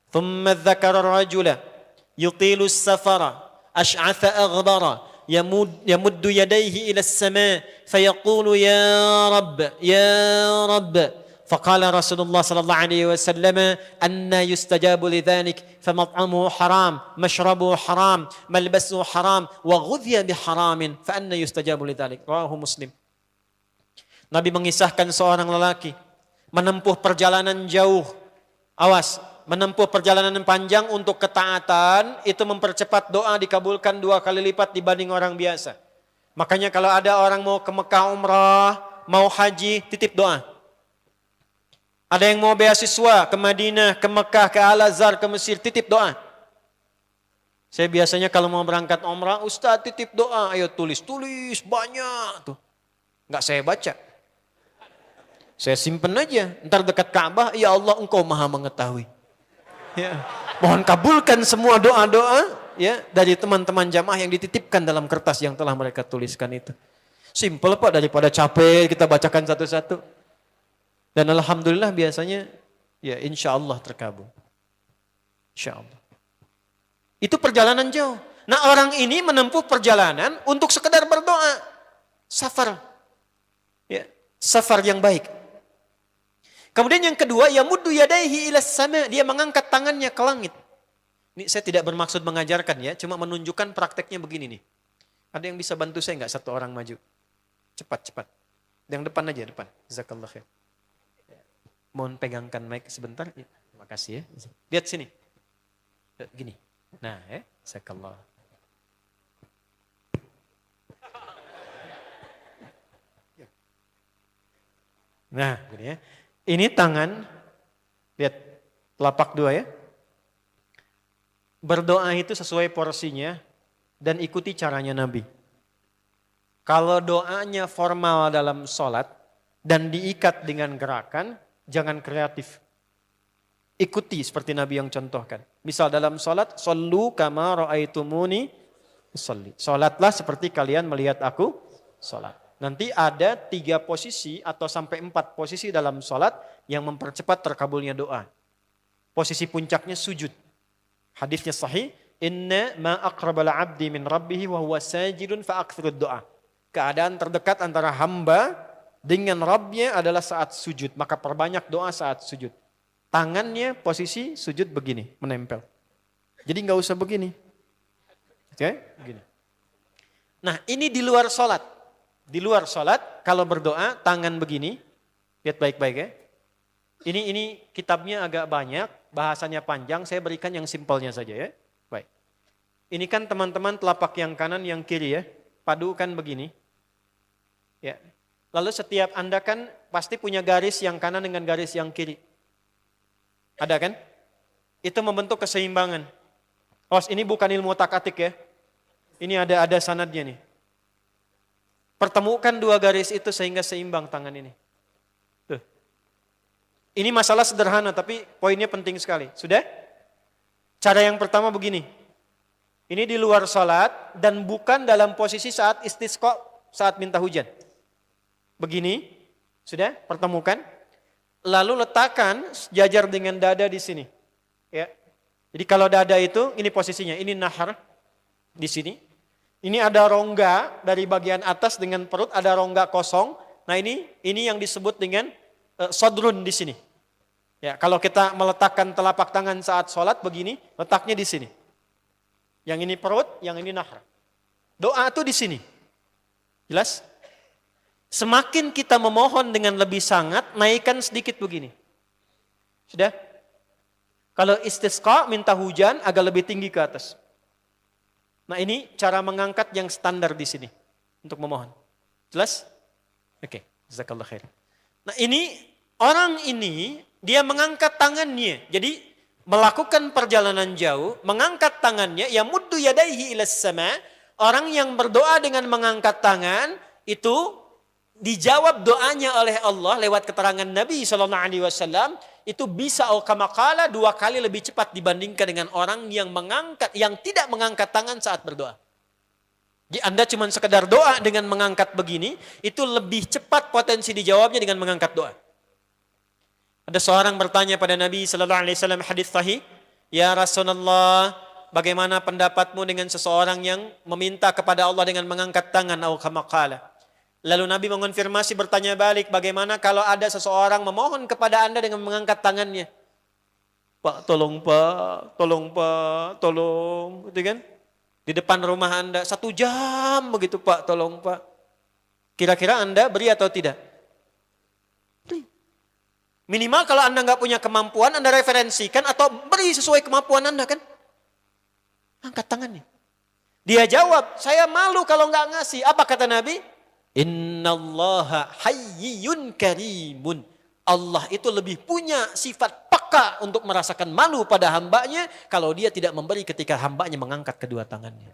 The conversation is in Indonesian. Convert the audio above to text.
Thumma dzakara ar-rajula yutilu as-safara ash'atha aghbara yamuddu yadayhi ila as-sama' fayaqulu ya Rabb. Faqala Rasulullah sallallahu alaihi wasallam anna yustajabu lidzalik famat'amuhu haram mashrabuhu haram malbasuhu haram wa ghudhiya biharamin fa anna yustajabu lidzalik. Rawahu Muslim. Nabi mengisahkan seorang lelaki menempuh perjalanan jauh. Awas, menempuh perjalanan panjang untuk ketaatan itu mempercepat doa dikabulkan 2 kali lipat dibanding orang biasa. Makanya kalau ada orang mau ke Mekah umrah, mau haji, titip doa. Ada yang mau beasiswa ke Madinah, ke Mekah, ke Al-Azhar, ke Mesir, titip doa. Saya biasanya kalau mau berangkat umrah, Ustaz titip doa, ayo tulis banyak tuh. Enggak saya baca. Saya simpen aja, ntar dekat Ka'bah, ya Allah engkau maha mengetahui. Ya. Mohon kabulkan semua doa-doa ya dari teman-teman jamaah yang dititipkan dalam kertas yang telah mereka tuliskan itu. Simple Pak, daripada capek kita bacakan satu-satu. Dan alhamdulillah biasanya ya insya Allah terkabul. Insya Allah. Itu perjalanan jauh. Nah orang ini menempuh perjalanan untuk sekedar berdoa. Safar. Ya, safar yang baik. Kemudian yang kedua, yamuddu yadaihi ilas sama, dia mengangkat tangannya ke langit. Ini saya tidak bermaksud mengajarkan ya, cuma menunjukkan prakteknya begini nih. Ada yang bisa bantu saya enggak satu orang maju? Cepat. Yang depan aja, depan. Jazakallah khair. Mohon pegangkan mic sebentar. Ya, terima kasih ya. Lihat sini. Gini. Nah, jazakallah. Nah, gini ya. Ini tangan, lihat telapak 2 ya. Berdoa itu sesuai porsinya dan ikuti caranya Nabi. Kalau doanya formal dalam sholat dan diikat dengan gerakan, jangan kreatif. Ikuti seperti Nabi yang contohkan. Misal dalam sholat, shollu kama ra'aitumuni usolli. Sholatlah seperti kalian melihat aku sholat. Nanti ada 3 posisi atau sampai 4 posisi dalam sholat yang mempercepat terkabulnya doa. Posisi puncaknya sujud. Hadisnya sahih. Inna ma aqrabal abdi min rabbihi wa huwa sajidun fa akthirud doa. Keadaan terdekat antara hamba dengan Rabbnya adalah saat sujud. Maka perbanyak doa saat sujud. Tangannya posisi sujud begini, menempel. Jadi nggak usah begini. Oke, begini. Nah ini di luar sholat. Di luar sholat, kalau berdoa, tangan begini. Lihat baik-baik ya. Ini kitabnya agak banyak, bahasanya panjang, saya berikan yang simpelnya saja ya. Baik. Ini kan teman-teman telapak yang kanan, yang kiri ya. Padukan begini. Ya. Lalu setiap Anda kan pasti punya garis yang kanan dengan garis yang kiri. Ada kan? Itu membentuk keseimbangan. Ini bukan ilmu otak-atik ya. Ini ada sanadnya nih. Pertemukan 2 garis itu sehingga seimbang tangan ini. Tuh. Ini masalah sederhana tapi poinnya penting sekali. Sudah? Cara yang pertama begini. Ini di luar salat dan bukan dalam posisi saat istisqa, saat minta hujan. Begini. Sudah? Pertemukan. Lalu letakkan sejajar dengan dada di sini. Ya. Jadi kalau dada itu ini posisinya, ini nahar di sini. Ini ada rongga dari bagian atas dengan perut, ada rongga kosong. Nah ini yang disebut dengan sodrun di sini. Ya, kalau kita meletakkan telapak tangan saat sholat begini, letaknya di sini. Yang ini perut, yang ini nahar. Doa itu di sini. Jelas? Semakin kita memohon dengan lebih sangat, naikkan sedikit begini. Sudah? Kalau istisqa minta hujan agak lebih tinggi ke atas. Nah ini cara mengangkat yang standar di sini untuk memohon. Jelas? Oke, jazakallah khair. Nah orang ini dia mengangkat tangannya. Jadi melakukan perjalanan jauh, mengangkat tangannya, ya muddu yadaihi ilas sama. Orang yang berdoa dengan mengangkat tangan itu dijawab doanya oleh Allah lewat keterangan Nabi SAW. Itu bisa kama qala 2 kali lebih cepat dibandingkan dengan orang yang tidak mengangkat tangan saat berdoa. Jadi Anda cuma sekedar doa dengan mengangkat begini, itu lebih cepat potensi dijawabnya dengan mengangkat doa. Ada seorang bertanya pada Nabi sallallahu alaihi wasallam hadis sahih, Ya Rasulullah, bagaimana pendapatmu dengan seseorang yang meminta kepada Allah dengan mengangkat tangan, atau kama qala. Lalu Nabi mengonfirmasi, bertanya balik, bagaimana kalau ada seseorang memohon kepada Anda dengan mengangkat tangannya? Pak, tolong Pak, tolong Pak, tolong, gitu kan? Di depan rumah Anda 1 jam begitu Pak, tolong Pak. Kira-kira Anda beri atau tidak? Beri. Minimal kalau Anda nggak punya kemampuan, Anda referensikan atau beri sesuai kemampuan Anda kan? Angkat tangannya. Dia jawab, saya malu kalau nggak ngasih. Apa kata Nabi? Innallaha hayyun karimun. Allah itu lebih punya sifat peka untuk merasakan malu pada hambanya kalau dia tidak memberi ketika hambanya mengangkat kedua tangannya.